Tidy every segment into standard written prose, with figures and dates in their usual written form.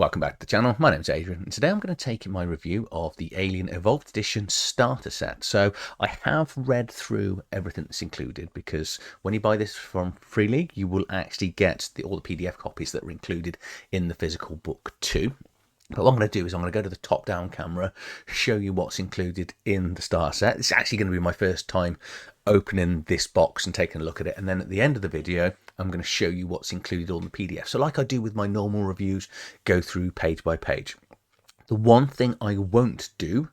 welcome back to the channel. My name's Adrian, and today I'm going to take my review of the Alien Evolved Edition starter set. So I have read through everything that's included, because when you buy this from Free League, you will actually get all the PDF copies that are included in the physical book too. But what I'm going to do is I'm going to go to the top-down camera, show you what's included in the starter set. It's actually going to be my first time opening this box and taking a look at it. And then at the end of the video, I'm going to show you what's included on the PDF. So like I do with my normal reviews, go through page by page. The one thing I won't do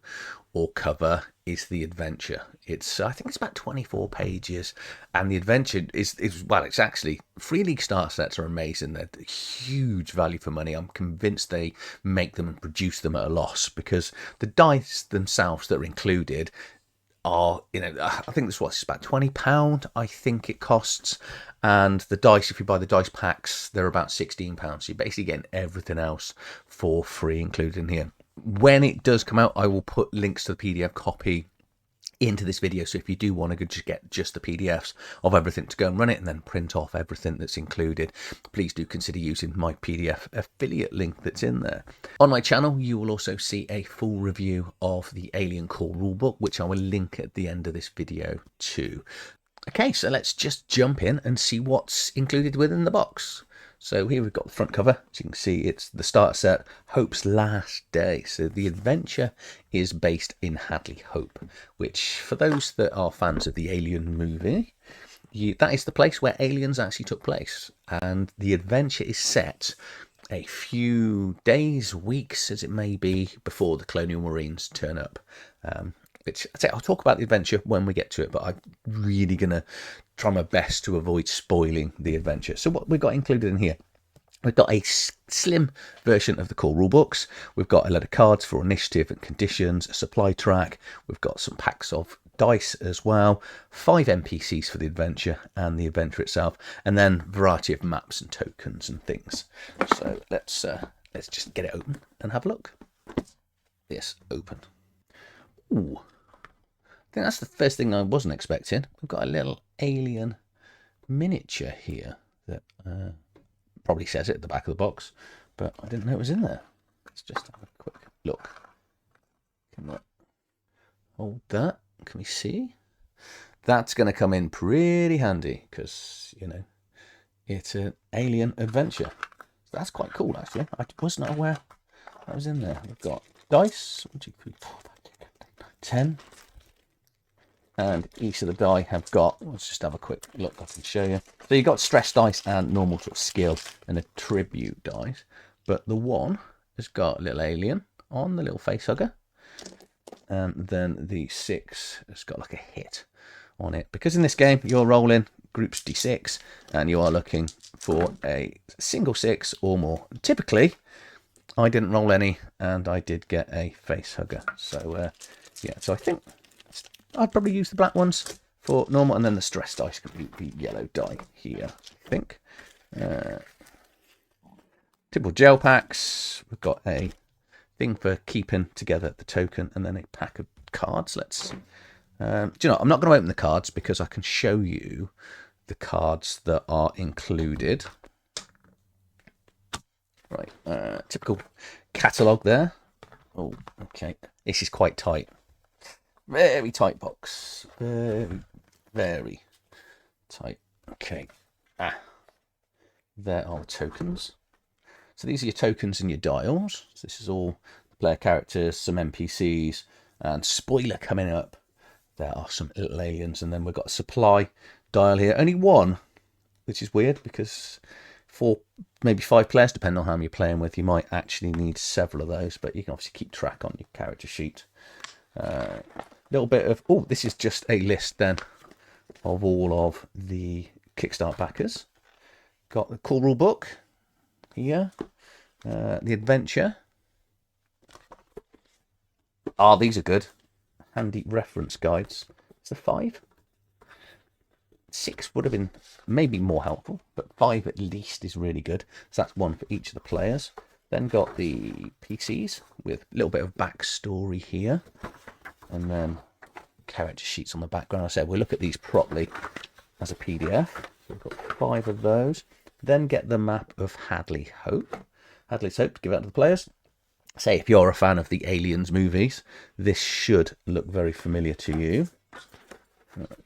or cover is the adventure. I think it's about 24 pages, and the adventure is well, it's actually, Free League starter sets are amazing. They're huge value for money. I'm convinced they make them and produce them at a loss, because the dice themselves that are included are, I think this was about £20, I think it costs. And the dice, if you buy the dice packs, they're about £16. So you're basically getting everything else for free included in here. When it does come out, I will put links to the PDF copy into this video, so if you do want to just get just the PDFs of everything to go and run it and then print off everything that's included, please do consider using my PDF affiliate link that's in there. On my channel, you will also see a full review of the Alien Core rulebook, which I will link at the end of this video too. Okay, so let's just jump in and see what's included within the box. So here we've got the front cover. As you can see, it's the starter set, Hope's Last Day. So the adventure is based in Hadley Hope, which, for those that are fans of the Alien movie, that is the place where Aliens actually took place. And the adventure is set a few days, weeks, as it may be, before the Colonial Marines turn up. I'll talk about the adventure when we get to it, but I'm really going to try my best to avoid spoiling the adventure. So what we've got included in here, we've got a slim version of the core rulebooks. We've got a lot of cards for initiative and conditions, a supply track. We've got some packs of dice as well, 5 NPCs for the adventure and the adventure itself, and then a variety of maps and tokens and things. So let's just get it open and have a look. Yes, open. Ooh. I think that's the first thing I wasn't expecting. We've got a little alien miniature here that probably says it at the back of the box, but I didn't know it was in there. Let's just have a quick look. Can I hold that? Can we see? That's going to come in pretty handy, because, it's an alien adventure. So that's quite cool, actually. I was not aware that was in there. We've got dice. 1, 2, 3, 4, 5, 6, 7, 8, 9, 10. And each of the die have got, let's just have a quick look, I can show you. So you've got stress dice and normal sort of skill and a tribute dice. But the one has got a little alien on the little face hugger. And then the 6 has got like a hit on it. Because in this game, you're rolling groups D6 and you are looking for a single 6 or more. Typically, I didn't roll any and I did get a face hugger. So, yeah, so I think I'd probably use the black ones for normal, and then the stress dice can be the yellow die here, I think. Typical gel packs. We've got a thing for keeping together the token, and then a pack of cards. Do you know, I'm not going to open the cards because I can show you the cards that are included. Right, typical catalogue there. Oh, okay. This is quite tight. Very tight box. Very, very tight. Okay. There are tokens. So these are your tokens and your dials. So this is all the player characters, some NPCs, and spoiler coming up, there are some little aliens. And then we've got a supply dial here. Only one, which is weird, because for maybe 5 players, depending on how many you're playing with, you might actually need several of those, but you can obviously keep track on your character sheet. Little bit of, oh, this is just a list then of all of the Kickstart backers. Got the core rule book here, the adventure. These are good. Handy reference guides. It's a 5. 6 would have been maybe more helpful, but 5 at least is really good. So that's one for each of the players. Then got the PCs with a little bit of backstory here. And then character sheets on the background. I said we'll look at these properly as a PDF. So we've got 5 of those. Then get the map of Hadley Hope. Hadley's Hope to give out to the players. Say, if you're a fan of the Aliens movies, this should look very familiar to you.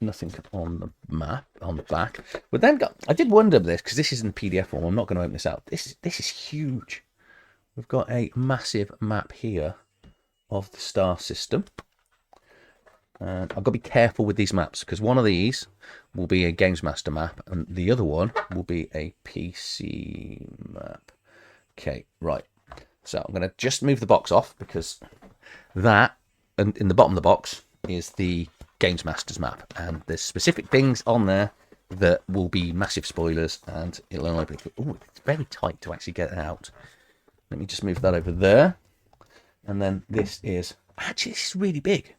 Nothing on the map, on the back. But then I did wonder this, because this is in PDF form. I'm not going to open this out. This is huge. We've got a massive map here of the star system. And I've got to be careful with these maps, because one of these will be a Games Master map, and the other one will be a PC map. Okay, right. So I'm going to just move the box off, because that, and in the bottom of the box, is the Games Master's map. And there's specific things on there that will be massive spoilers, and it'll only be... Oh, it's very tight to actually get it out. Let me just move that over there. And then this is... Actually, this is really big.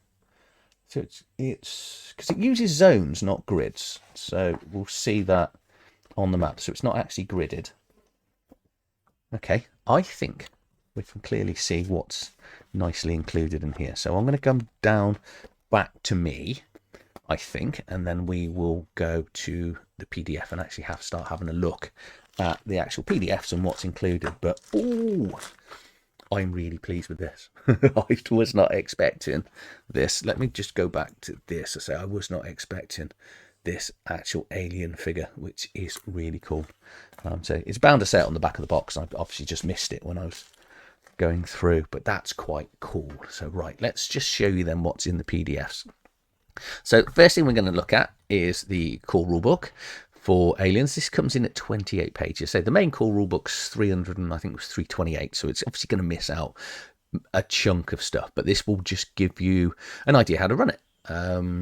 So it's because it uses zones, not grids. So we'll see that on the map. So it's not actually gridded. Okay, I think we can clearly see what's nicely included in here. So I'm going to come down back to me, I think, and then we will go to the PDF and actually start having a look at the actual PDFs and what's included. But oh, I'm really pleased with this. I was not expecting this. Let me just go back to this. I say I was not expecting this actual alien figure, which is really cool. So it's bound to say it on the back of the box. I obviously just missed it when I was going through, but that's quite cool. So right, let's just show you then what's in the PDFs. So first thing we're going to look at is the core rulebook for Aliens. This comes in at 28 pages. So the main core rulebook's 300 and I think it was 328. So it's obviously going to miss out a chunk of stuff, but this will just give you an idea how to run it.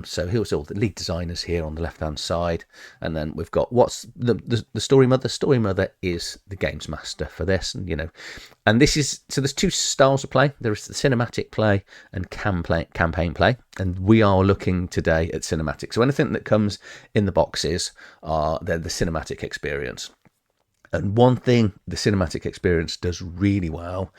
So here's all the lead designers here on the left hand side, and then we've got what's the story mother. Story mother is the games master for this, and and this is, so there's two styles of play. There is the cinematic play and campaign play, and we are looking today at cinematic. So anything that comes in the boxes they're the cinematic experience. And one thing the cinematic experience does really well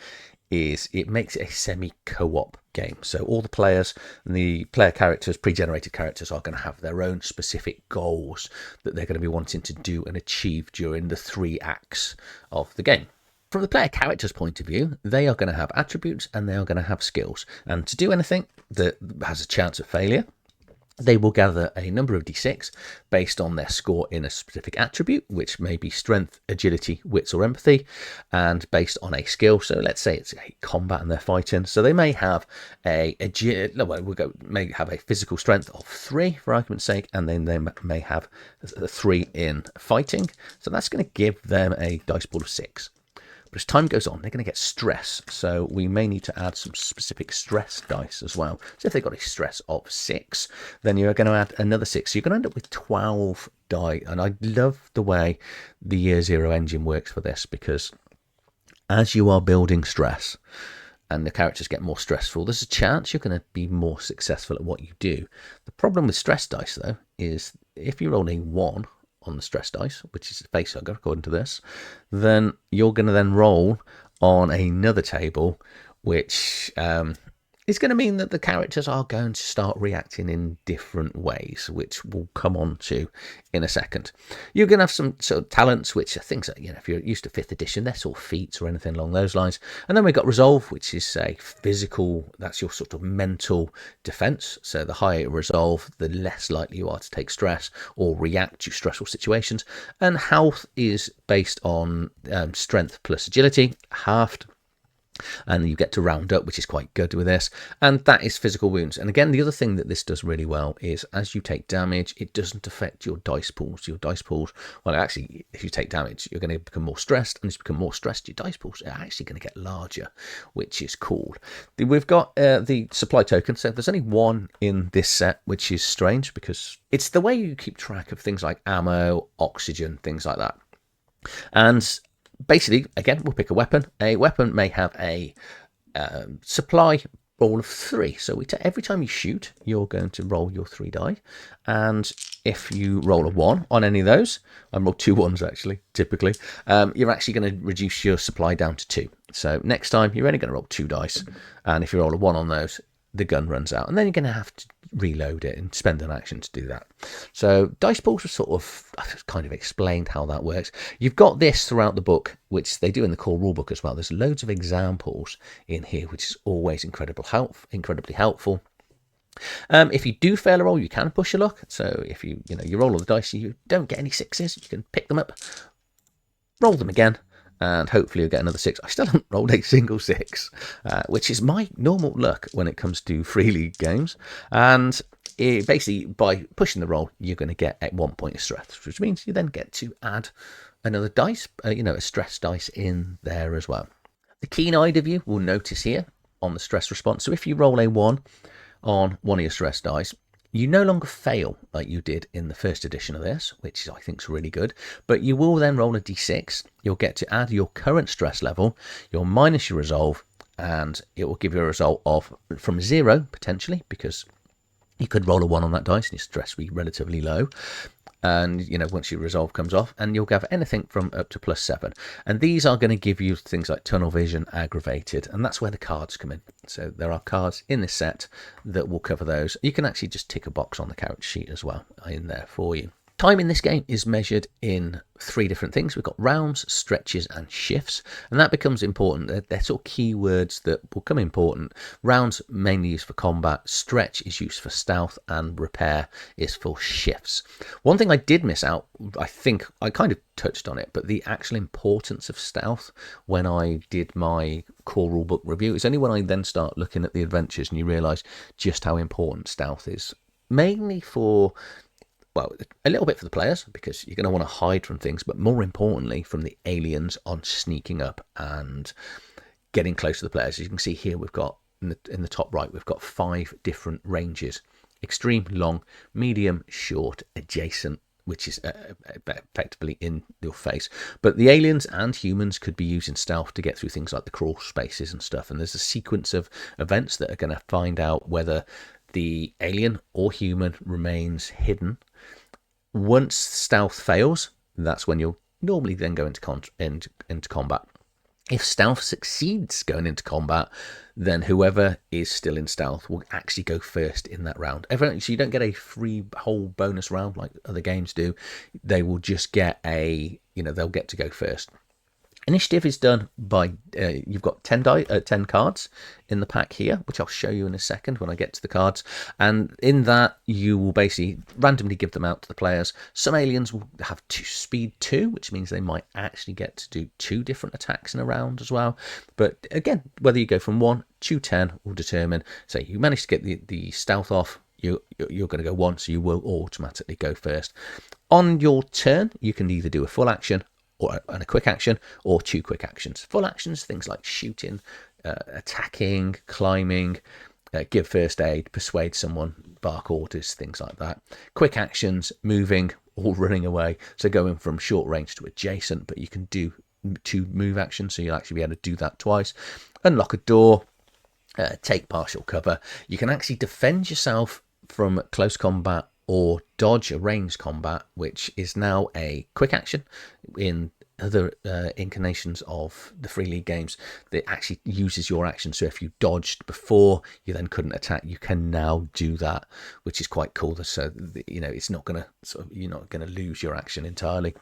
is it makes it a semi-co-op game. So all the players and the player characters, pre-generated characters, are going to have their own specific goals that they're going to be wanting to do and achieve during the 3 acts of the game. From the player character's point of view, they are going to have attributes and they are going to have skills. And to do anything that has a chance of failure, they will gather a number of d6 based on their score in a specific attribute, which may be strength, agility, wits, or empathy, and based on a skill. So let's say it's a combat and they're fighting. So they may have may have a physical strength of 3, for argument's sake, and then they may have 3 in fighting. So that's going to give them a dice pool of 6. But as time goes on, they're going to get stress. So we may need to add some specific stress dice as well. So if they've got a stress of 6, then you're going to add another 6. So you're going to end up with 12 die. And I love the way the Year Zero engine works for this, because as you are building stress and the characters get more stressful, there's a chance you're going to be more successful at what you do. The problem with stress dice, though, is if you roll a 1 on the stress dice, which is a face hugger according to this, then you're going to then roll on another table, which is going to mean that the characters are going to start reacting in different ways, which we'll come on to in a second. You're going to have some sort of talents, which are things that, if you're used to 5th edition, they're sort of feats or anything along those lines. And then we've got resolve, which is a physical, that's your sort of mental defense. So the higher your resolve, the less likely you are to take stress or react to stressful situations. And health is based on strength plus agility, halved. And you get to round up, which is quite good with this, and that is physical wounds. And again, the other thing that this does really well is as you take damage, it doesn't affect your dice pools. Well, actually, if you take damage, you're going to become more stressed, and as you become more stressed, your dice pools are actually going to get larger, which is cool. We've got the supply token. So there's only 1 in this set, which is strange because it's the way you keep track of things like ammo, oxygen, things like that. And basically, again, we'll pick a weapon. A weapon may have a supply roll of 3. So every time you shoot, you're going to roll your 3 die. And if you roll a 1 on any of those, I roll 2 1s actually, typically, you're actually going to reduce your supply down to 2. So next time, you're only going to roll 2 dice. And if you roll a 1 on those, the gun runs out. And then you're going to have to reload it and spend an action to do that. So dice pools are sort of, I've kind of explained how that works. You've got this throughout the book, which they do in the core rulebook as well. There's loads of examples in here, which is always incredibly helpful. If you do fail a roll, you can push your luck. So if you roll all the dice, you don't get any sixes, you can pick them up, roll them again, and hopefully you'll get another 6. I still haven't rolled a single 6, which is my normal luck when it comes to free league games. And basically, by pushing the roll, you're going to get at 1 point of stress, which means you then get to add another dice, a stress dice in there as well. The keen-eyed of you will notice here on the stress response. So if you roll a 1 on one of your stress dice, you no longer fail like you did in the first edition of this, which I think is really good, but you will then roll a d6. You'll get to add your current stress level, you'll minus your resolve, and it will give you a result of from 0, potentially, because you could roll a 1 on that dice and your stress will be relatively low. And, once your resolve comes off, and you'll have anything from up to +7. And these are going to give you things like tunnel vision, aggravated, and that's where the cards come in. So there are cards in this set that will cover those. You can actually just tick a box on the character sheet as well in there for you. Time in this game is measured in 3 different things. We've got rounds, stretches, and shifts, and that becomes important. They're sort of keywords that will come important. Rounds mainly used for combat, stretch is used for stealth, and repair is for shifts. One thing I did miss out, I think I kind of touched on it, but the actual importance of stealth when I did my core rulebook review, it's only when I then start looking at the adventures and you realise just how important stealth is, mainly for, well, a little bit for the players, because you're going to want to hide from things, but more importantly from the aliens on sneaking up and getting close to the players. As you can see here, we've got in the top right, we've got 5 different ranges: extreme, long, medium, short, adjacent, which is effectively in your face. But the aliens and humans could be using stealth to get through things like the crawl spaces and stuff, and there's a sequence of events that are going to find out whether the alien or human remains hidden. Once stealth fails, that's when you'll normally then go into combat. If stealth succeeds going into combat, then whoever is still in stealth will actually go first in that round. So you don't get a free whole bonus round like other games do. They will just get they'll get to go first. Initiative is done by, you've got 10 cards in the pack here, which I'll show you in a second when I get to the cards. And in that, you will basically randomly give them out to the players. Some aliens will have speed 2, which means they might actually get to do 2 different attacks in a round as well. But again, whether you go from 1 to 10 will determine, say you manage to get the stealth off, you're going to go 1, so you will automatically go first. On your turn, you can either do a full action and a quick action, or 2 quick actions. Full actions, things like shooting, attacking, climbing, give first aid, persuade someone, bark orders, things like that. Quick actions, moving or running away, so going from short range to adjacent, but you can do 2 move actions, so you'll actually be able to do that twice. Unlock a door, take partial cover. You can actually defend yourself from close combat or dodge a ranged combat, which is now a quick action. In other incarnations of the Free League games, that actually uses your action. So if you dodged before, you then couldn't attack. You can now do that, which is quite cool. So it's not going to you're not going to lose your action entirely.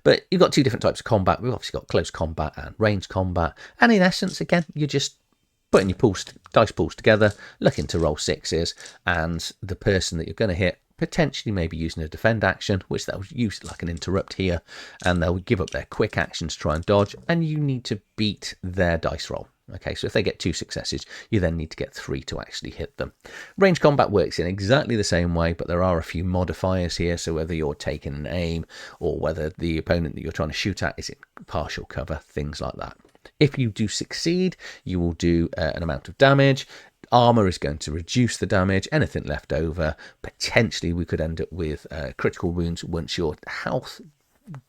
But you've got 2 different types of combat. We've obviously got close combat and ranged combat. And in essence, again, you're just putting your dice pools together, looking to roll 6s, and the person that you're going to hit potentially maybe using a defend action, which they'll use like an interrupt here, and they'll give up their quick actions to try and dodge, and you need to beat their dice roll. Okay, so if they get 2 successes, you then need to get 3 to actually hit them. Range combat works in exactly the same way, but there are a few modifiers here, so whether you're taking an aim or whether the opponent that you're trying to shoot at is in partial cover, things like that. If you do succeed, you will do an amount of damage. Armor is going to reduce the damage. Anything left over, potentially we could end up with critical wounds once your health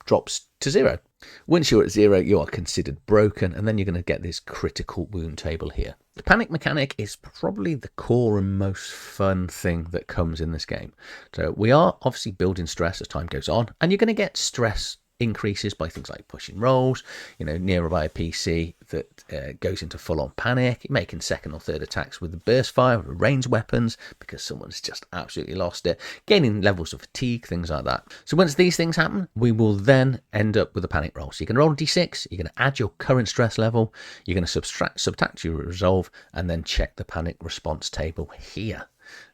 drops to 0. Once you're at 0, you are considered broken, and then you're going to get this critical wound table here. The panic mechanic is probably the core and most fun thing that comes in this game. So we are obviously building stress as time goes on, and you're going to get stress increases by things like pushing rolls, nearby a PC that goes into full-on panic, making second or third attacks with the burst fire or ranged weapons because someone's just absolutely lost it, gaining levels of fatigue, things like that. So once these things happen, we will then end up with a panic roll. So you can roll a d6, you're going to add your current stress level, you're going to subtract your resolve, and then check the panic response table here.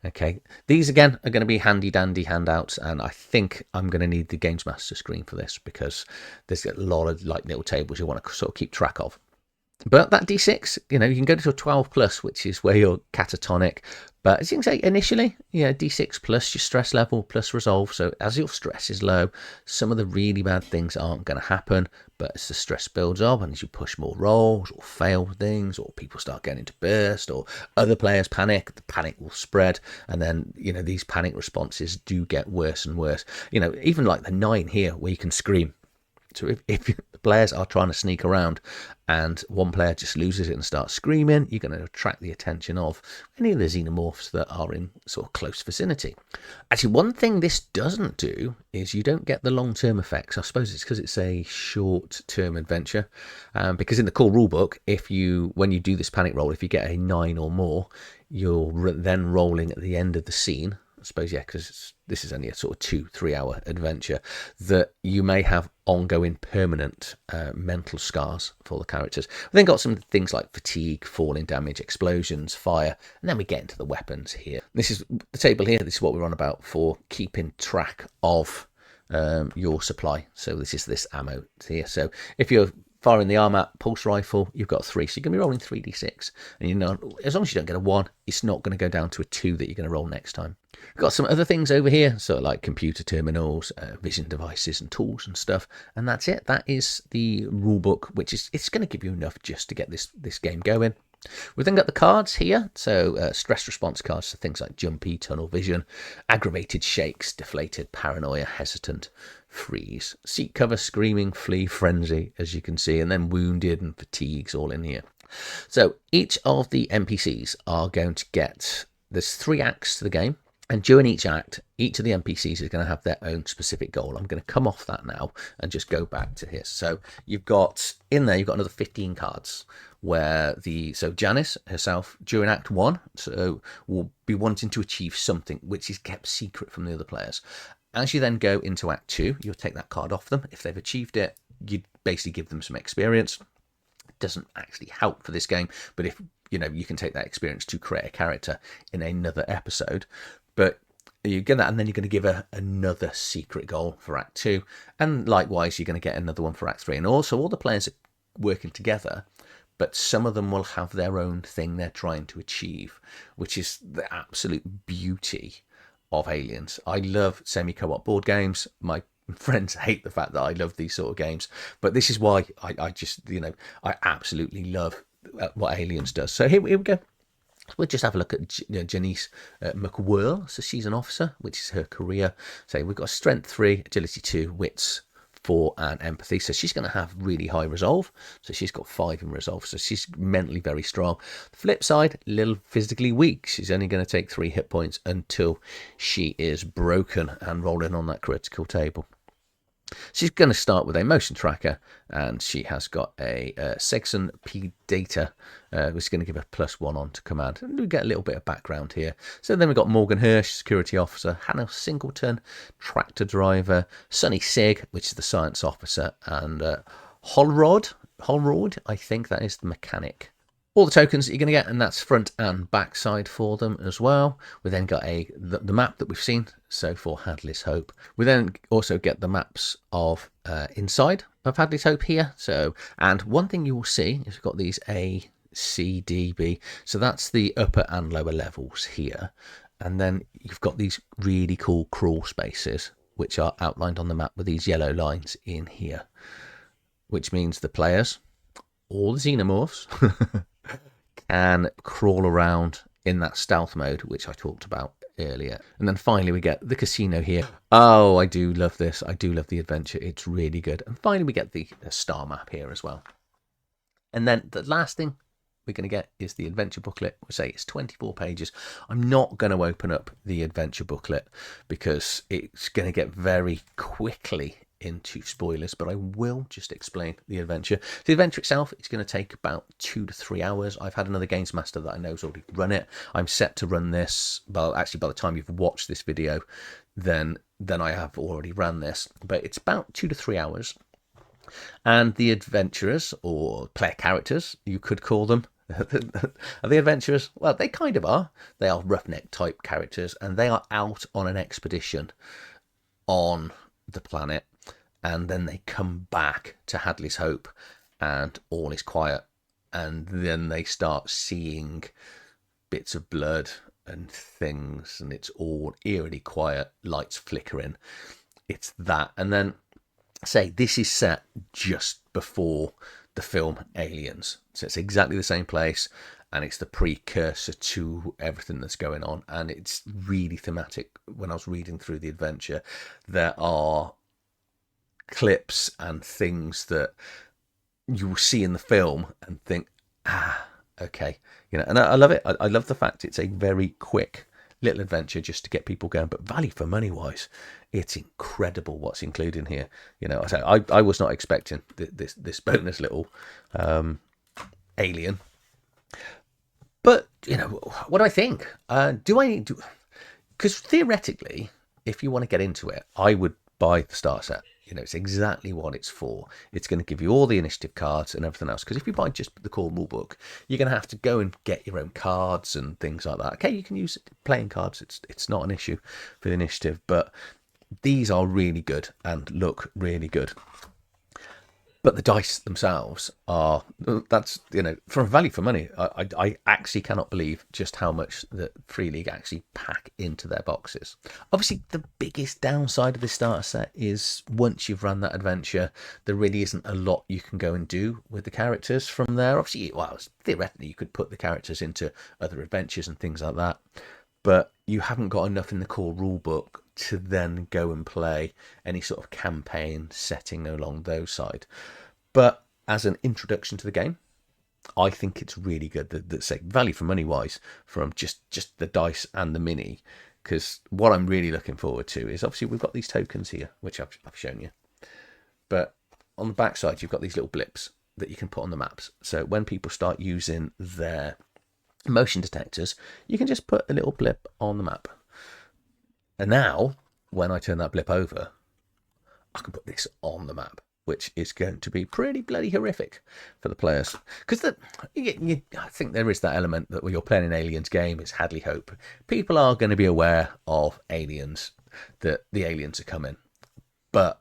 Okay, these again are going to be handy dandy handouts, and I think I'm going to need the Games Master screen for this because there's a lot of like little tables you want to sort of keep track of. But that D6, you can go to a 12 plus, which is where you're catatonic. But as you can say, initially, D6 plus your stress level plus resolve. So as your stress is low, some of the really bad things aren't going to happen. But as the stress builds up and as you push more rolls or fail things or people start getting into burst or other players panic, the panic will spread. And then, these panic responses do get worse and worse. Even like the 9 here where you can scream. So if the players are trying to sneak around and one player just loses it and starts screaming, you're going to attract the attention of any of the xenomorphs that are in sort of close vicinity. Actually, one thing this doesn't do is you don't get the long-term effects. I suppose it's because it's a short-term adventure. Because in the core rulebook, when you do this panic roll, if you get a 9 or more, you're then rolling at the end of the scene. I suppose, because this is only a sort of 2-3 hour adventure, that you may have ongoing permanent mental scars for the characters. We've then got some things like fatigue, falling damage, explosions, fire, and then we get into the weapons here. This is the table here. This is what we're on about for keeping track of your supply. So this is this ammo here. So if you're firing the Armat pulse rifle, you've got 3, so you're going to be rolling 3d6, and as long as you don't get a 1, it's not going to go down to a 2 that you're going to roll next time. We've got some other things over here, so like computer terminals, vision devices and tools and stuff, and that's it. That is the rulebook, which is it's going to give you enough just to get this game going. We've then got the cards here, so stress response cards, so things like jumpy, tunnel vision, aggravated shakes, deflated, paranoia, hesitant, freeze, seat cover, screaming, flee, frenzy, as you can see, and then wounded and fatigues all in here. So each of the NPCs are going to get, there's 3 acts to the game, and during each act, each of the NPCs is going to have their own specific goal. I'm going to come off that now and just go back to here. So you've got another 15 cards where so Janice herself during Act 1 will be wanting to achieve something which is kept secret from the other players. As you then go into Act 2, you'll take that card off them. If they've achieved it, you basically give them some experience. It doesn't actually help for this game, but if you can take that experience to create a character in another episode. But you get that, and then you're going to give another secret goal for Act 2, and likewise you're going to get another one for Act 3. And also all the players are working together, but some of them will have their own thing they're trying to achieve, which is the absolute beauty of Aliens. I love semi-co-op board games. My friends hate the fact that I love these sort of games, but this is why I just I absolutely love what Aliens does. So here we go. We'll just have a look at Janice McWhirl. So she's an officer, which is her career. So we've got strength 3, agility 2, wits 4, and empathy. So she's going to have really high resolve. So she's got 5 in resolve. So she's mentally very strong. The flip side, a little physically weak. She's only going to take 3 hit points until she is broken and rolling on that critical table. She's going to start with a motion tracker, and she has got a Sexton P data, which is going to give her +1 on to command. And we get a little bit of background here. So then we've got Morgan Hirsch, security officer, Hannah Singleton, tractor driver, Sonny Sig, which is the science officer, and Holrod, I think that is the mechanic. All the tokens that you're going to get, and that's front and back side for them as well. We then got the map that we've seen, so for Hadley's Hope. We then also get the maps of inside of Hadley's Hope here. So, and one thing you will see is we've got these A, C, D, B. So that's the upper and lower levels here. And then you've got these really cool crawl spaces, which are outlined on the map with these yellow lines in here, which means the players, all the xenomorphs, can crawl around in that stealth mode, which I talked about earlier. And then finally we get the casino here. Oh, I do love this. I do love the adventure. It's really good. And finally we get the star map here as well. And then the last thing we're going to get is the adventure booklet. We'll say it's 24 pages. I'm not going to open up the adventure booklet because it's going to get very quickly into spoilers, but I will just explain the adventure. The adventure itself is going to take about 2 to 3 hours. I've had another games master that I know has already run it. I'm set to run this, well, actually by the time you've watched this video, then I have already ran this, but it's about 2 to 3 hours. And the adventurers, or player characters, you could call them, are the adventurers? Well, they kind of are. They are roughneck type characters, and they are out on an expedition on the planet, and then they come back to Hadley's Hope, and all is quiet, and then they start seeing bits of blood and things, and it's all eerily quiet, lights flickering. It's that, and then say this is set just before the film Aliens, so it's exactly the same place, and it's the precursor to everything that's going on, and it's really thematic. When I was reading through the adventure, there are clips and things that you will see in the film and think, okay, and I love it. I love the fact it's a very quick little adventure just to get people going, but value for money wise, it's incredible what's included in here. I was not expecting this bonus little alien, but what do I think? Do I need to? Because theoretically, if you want to get into it, I would buy the starter set. It's exactly what it's for. It's going to give you all the initiative cards and everything else. Because if you buy just the core rulebook, you're going to have to go and get your own cards and things like that. Okay, you can use playing cards. It's not an issue for the initiative. But these are really good and look really good. But the dice themselves are, that's, for value for money, I actually cannot believe just how much the Free League actually pack into their boxes. Obviously, the biggest downside of this starter set is once you've run that adventure, there really isn't a lot you can go and do with the characters from there. Obviously, well, theoretically, you could put the characters into other adventures and things like that, but you haven't got enough in the core rulebook to then go and play any sort of campaign setting along those side. But as an introduction to the game, I think it's really good. That say value for money wise, from just the dice and the mini, because what I'm really looking forward to is, obviously we've got these tokens here, which I've shown you, but on the back side you've got these little blips that you can put on the maps. So when people start using their motion detectors, you can just put a little blip on the map. And now, when I turn that blip over, I can put this on the map, which is going to be pretty bloody horrific for the players. Because I think there is that element that when you're playing an Aliens game, it's Hadley Hope. People are going to be aware of aliens, that the aliens are coming. But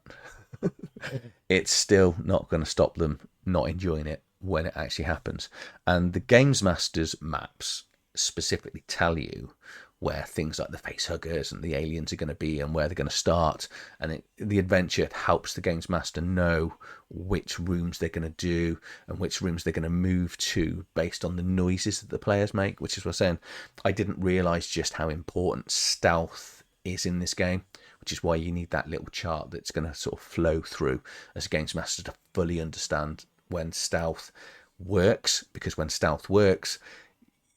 it's still not going to stop them not enjoying it when it actually happens. And the Games Master's maps specifically tell you where things like the facehuggers and the aliens are going to be and where they're going to start, and the adventure helps the Games Master know which rooms they're going to do and which rooms they're going to move to based on the noises that the players make, which is what I'm saying. I didn't realise just how important stealth is in this game, which is why you need that little chart that's going to sort of flow through as a Games Master to fully understand when stealth works, because when stealth works,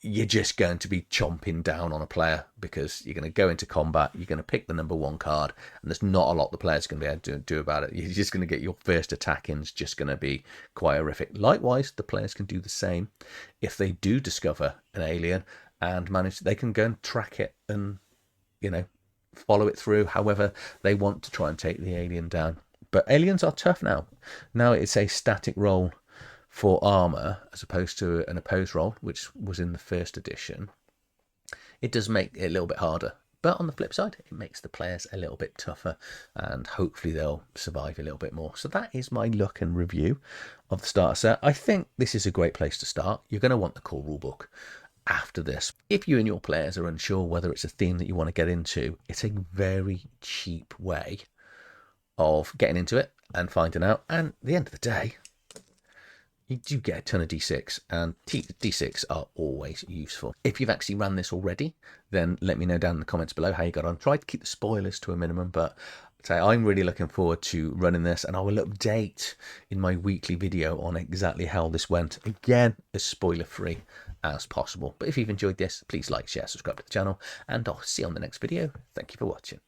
you're just going to be chomping down on a player, because you're going to go into combat, you're going to pick the number one card, and there's not a lot the player's going to be able to do about it. You're just going to get your first attack in, it's just going to be quite horrific. Likewise, the players can do the same if they do discover an alien and they can go and track it and, follow it through however they want to try and take the alien down. But aliens are tough now. Now it's a static roll for armor as opposed to an opposed roll, which was in the first edition. It does make it a little bit harder, but on the flip side, it makes the players a little bit tougher, and hopefully they'll survive a little bit more. So that is my look and review of the starter set. I think this is a great place to start. You're going to want the core rulebook after this. If you and your players are unsure whether it's a theme that you want to get into, it's a very cheap way of getting into it and finding out. And at the end of the day, you do get a ton of D6, and D6 are always useful. If you've actually run this already, then let me know down in the comments below how you got on. Try to keep the spoilers to a minimum, but I'm really looking forward to running this, and I will update in my weekly video on exactly how this went. Again, as spoiler-free as possible. But if you've enjoyed this, please like, share, subscribe to the channel, and I'll see you on the next video. Thank you for watching.